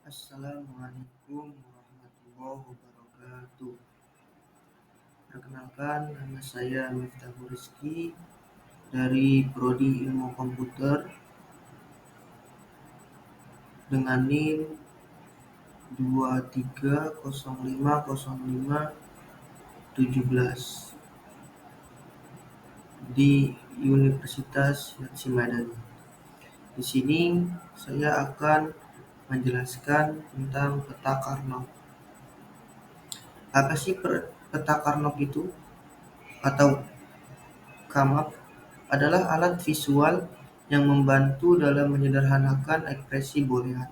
Assalamualaikum warahmatullahi wabarakatuh. Perkenalkan, nama saya Miftahul Rizky dari Prodi Ilmu Komputer dengan NIM 23050517 di Universitas Madani. Di sini saya akan menjelaskan tentang peta Karnaug. Apa sih peta Karnaug itu? Atau Kamap adalah alat visual yang membantu dalam menyederhanakan ekspresi boolean.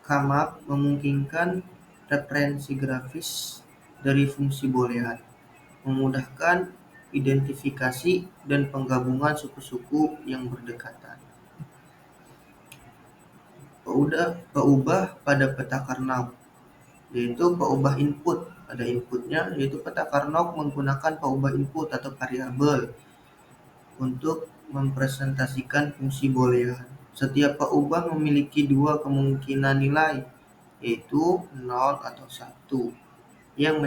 Kamap memungkinkan referensi grafis dari fungsi boolean, memudahkan identifikasi dan penggabungan suku-suku yang berdekatan. Peubah pada peta Karnaug, yaitu peubah input. Ada inputnya, yaitu peta Karnaug menggunakan peubah input atau variabel untuk mempresentasikan fungsi boolean. Setiap peubah memiliki dua kemungkinan nilai, yaitu 0 atau 1, yang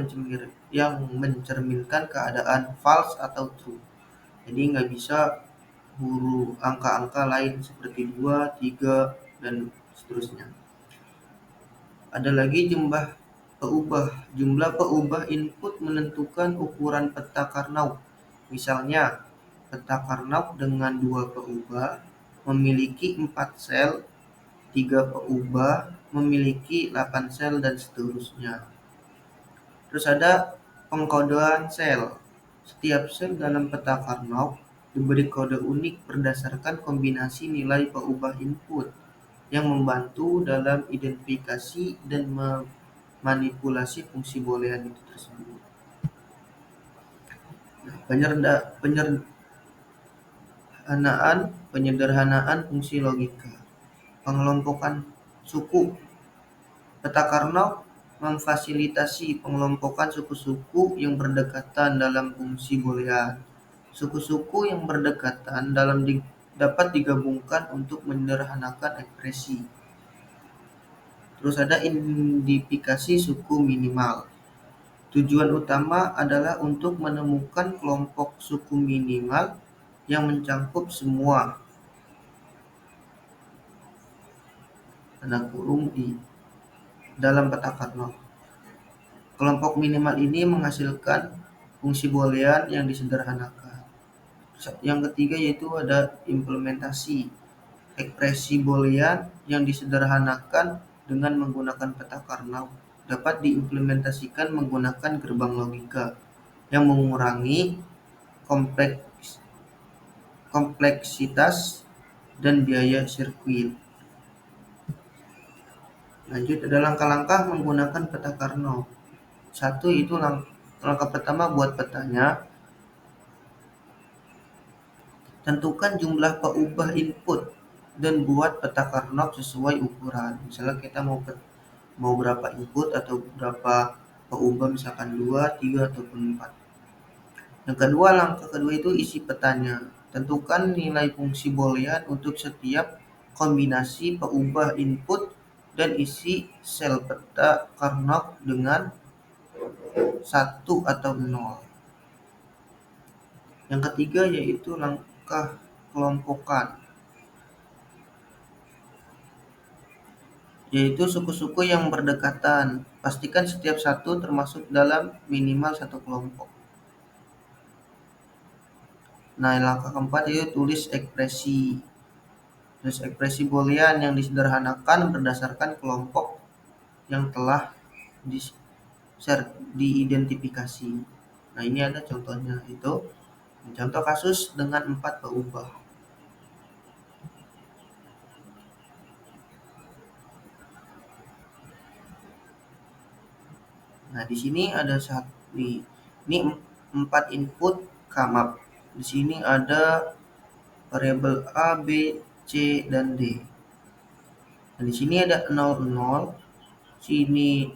mencerminkan keadaan false atau true. Jadi nggak bisa huruf angka-angka lain seperti 2, 3, dan seterusnya. Ada lagi jumlah peubah input menentukan ukuran peta Karnaug. Misalnya, peta Karnaug dengan 2 peubah memiliki 4 sel, 3 peubah memiliki 8 sel, dan seterusnya. Terus ada pengkodean sel. Setiap sel dalam peta Karnaug diberi kode unik berdasarkan kombinasi nilai peubah input yang membantu dalam identifikasi dan memanipulasi fungsi boolean itu tersebut. Penyederhanaan fungsi logika. Pengelompokan suku. Peta Karnaug memfasilitasi pengelompokan suku-suku yang berdekatan dalam fungsi boolean. Suku-suku yang berdekatan dapat digabungkan untuk menyederhanakan ekspresi. Terus ada identifikasi suku minimal. Tujuan utama adalah untuk menemukan kelompok suku minimal yang mencakup semua di dalam peta Karnaug. Kelompok minimal ini menghasilkan fungsi boolean yang disederhanakan. Yang ketiga yaitu ada implementasi. Ekspresi boolean yang disederhanakan dengan menggunakan peta Karnaug dapat diimplementasikan menggunakan gerbang logika yang mengurangi kompleksitas dan biaya sirkuit. Lanjut, ada langkah-langkah menggunakan peta Karnaug. 1 itu langkah pertama buat petanya. Tentukan jumlah peubah input dan buat peta Karnaug sesuai ukuran. Misalnya kita mau berapa input atau berapa peubah, misalkan 2, 3, ataupun 4. Langkah kedua itu isi petanya. Tentukan nilai fungsi boolean untuk setiap kombinasi peubah input dan isi sel peta Karnaug dengan 1 atau 0. Yang ketiga yaitu langkah kelompokan, yaitu suku-suku yang berdekatan. Pastikan setiap satu termasuk dalam minimal satu kelompok. Nah, langkah keempat yaitu tulis ekspresi. Tulis ekspresi boolean yang disederhanakan berdasarkan kelompok yang telah diidentifikasi. Nah, ini ada contohnya, itu contoh kasus dengan 4 peubah. Nah, di sini ada ini 4 input Kamap. Di sini ada variabel A, B, C, dan D. Nah, di sini ada 00, sini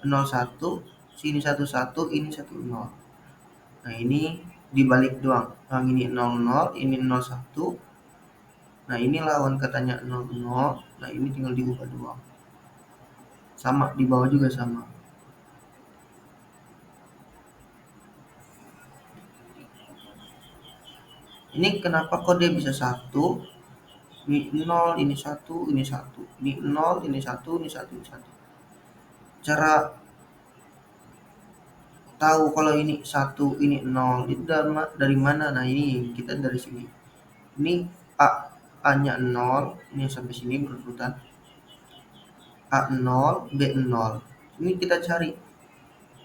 01, sini 11, ini 10. Nah, ini dibalik doang. Yang ini 00, ini 01. Nah, ini lawan katanya 00. Nah, ini tinggal diubah doang. Sama, di bawah juga sama. Ini kenapa kok dia bisa 1, ini 0, ini 1, ini 1, ini 0, ini 1, ini 1, ini 1. Cara tahu kalau ini 1, ini 0, itu dari mana? Nah, ini kita dari sini. Ini A-nya 0, ini sampai sini berurutan. A0, B0. Ini kita cari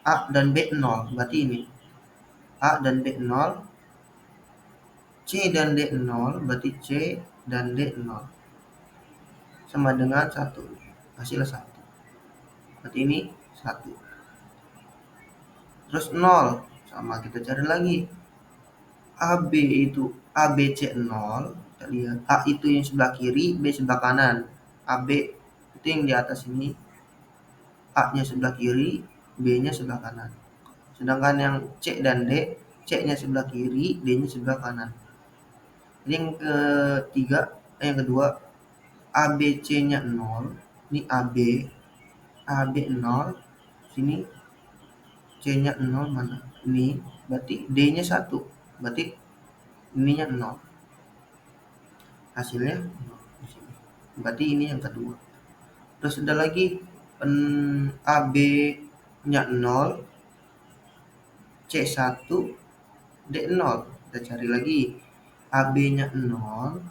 A dan B0, berarti ini A dan B0, C dan D0, berarti C dan D0 sama dengan 1. Hasilnya 1. Berarti ini 1. Terus 0, sama kita cari lagi. AB itu ABC 0, kita lihat A itu yang sebelah kiri, B sebelah kanan. AB itu yang di atas ini, A-nya sebelah kiri, B-nya sebelah kanan. Sedangkan yang C dan D, C-nya sebelah kiri, D-nya sebelah kanan. Ini yang kedua, ABC-nya 0, ini AB 0, sini C-nya 0 mana? Ini berarti D-nya 1, berarti ininya 0. Hasilnya 0 di sini. Berarti ini yang kedua. Terus ada lagi AB-nya 0, C1, D0. Kita cari lagi. AB-nya 0,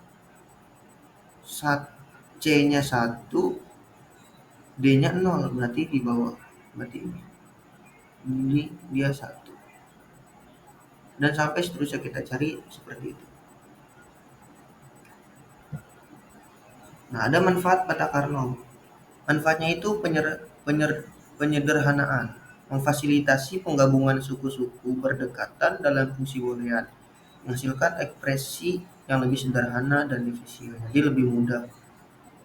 C-nya 1, D-nya 0, berarti di bawah. Berarti ini dia 1. Dan sampai seterusnya kita cari seperti itu. Nah, ada manfaat peta Carnot. Manfaatnya itu penyederhanaan, memfasilitasi penggabungan suku-suku berdekatan dalam fungsi boolean, menghasilkan ekspresi yang lebih sederhana dan efisien, jadi lebih mudah.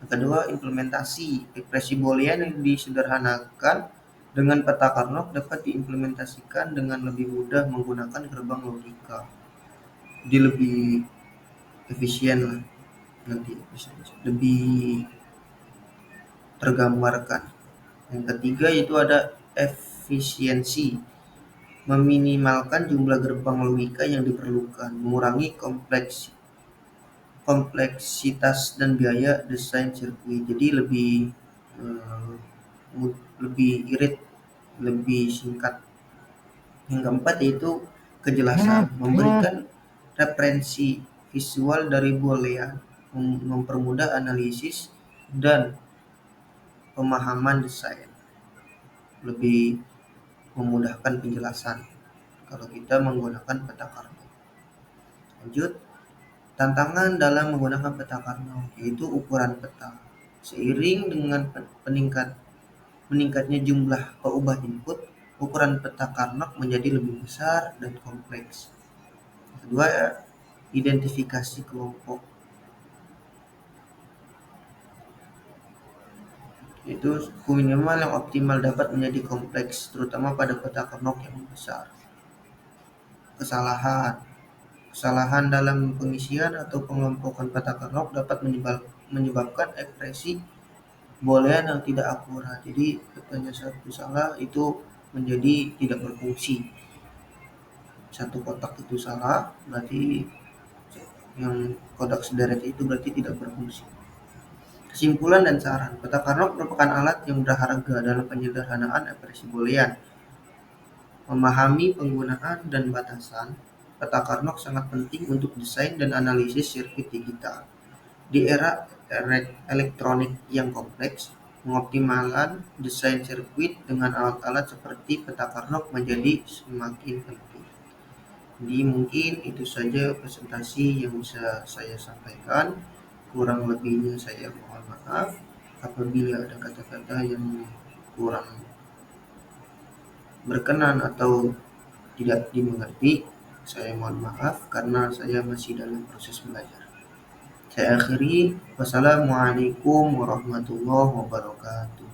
Yang kedua, implementasi ekspresi boolean yang disederhanakan dengan peta Carnot dapat diimplementasikan dengan lebih mudah menggunakan gerbang logika, jadi lebih efisien lah, nanti lebih tergambarkan. Yang ketiga itu ada efisiensi, meminimalkan jumlah gerbang logika yang diperlukan, mengurangi kompleksitas dan biaya desain sirkuit, jadi lebih irit, lebih singkat. Yang keempat yaitu kejelasan, memberikan referensi visual dari boolean, mempermudah analisis dan pemahaman desain, lebih memudahkan penjelasan kalau kita menggunakan peta Carnot. Lanjut, tantangan dalam menggunakan peta Carnot yaitu ukuran peta. Seiring dengan meningkatnya jumlah peubah input, ukuran peta Carnot menjadi lebih besar dan kompleks. Kedua, identifikasi kelompok. Itu suku minimal yang optimal dapat menjadi kompleks, terutama pada peta Carnot yang besar. Kesalahan dalam pengisian atau pengelompokan peta Carnot dapat menyebabkan ekspresi boolean yang tidak akurat. Jadi petanya satu salah itu menjadi tidak berfungsi. Satu kotak itu salah, berarti yang kotak sederet itu berarti tidak berfungsi. Kesimpulan dan saran, peta Carnot merupakan alat yang berharga dalam penyederhanaan ekspresi boolean. Memahami penggunaan dan batasan peta Carnot sangat penting untuk desain dan analisis sirkuit digital. Di era elektronik yang kompleks, mengoptimalkan desain sirkuit dengan alat-alat seperti peta Carnot menjadi semakin penting. Jadi mungkin itu saja presentasi yang bisa saya sampaikan. Kurang lebihnya saya mohon maaf. Apabila ada kata-kata yang kurang berkenan atau tidak dimengerti, saya mohon maaf karena saya masih dalam proses belajar. Saya akhiri. Wassalamualaikum warahmatullahi wabarakatuh.